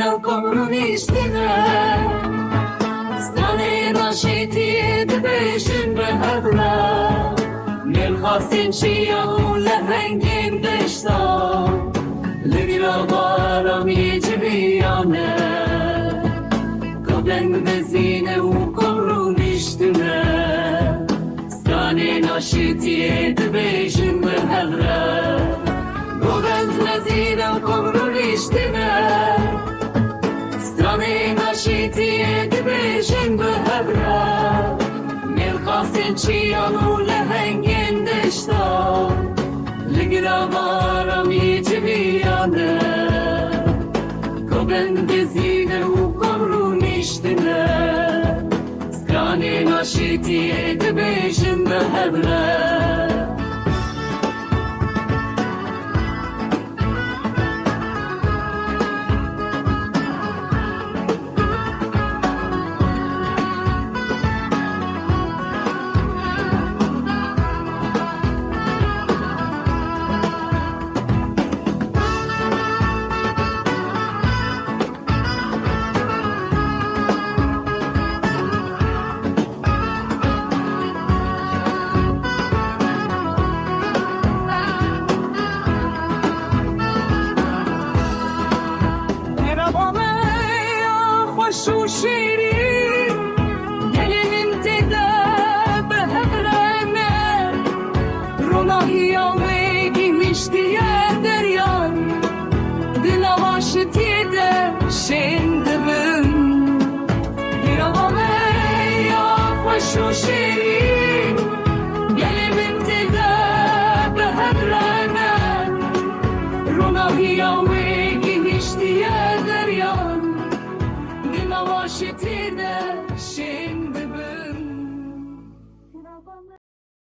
القمر نشتنا ستاني ناشيتي دبيشن بهبرا نلخاصين شيئا لهنجين دشتا لقرا بارم يجبيانا قبلن بزينة وقمر نشتنا ستاني ناشيتي دبيشن بهبرا قبلن بزينة وقمر نشتنا ستاني ناشيتي دبيشن بهبرا نلخاصين شيئا لهنجين دشتا لقرا بارم يجبيانا قبلن بزينة وقمر نشتنا ستاني ناشيتي دبيشن بهبرا شو شيرين قلن انتدى بهبرانا رونا هي ويجي مشتيا دريان دنا واشت يدا شين دبن يرغم يا شو شيرين قلن انتدى بهبرانا رونا هي ويجي مشتيا دريان نواشتنا شين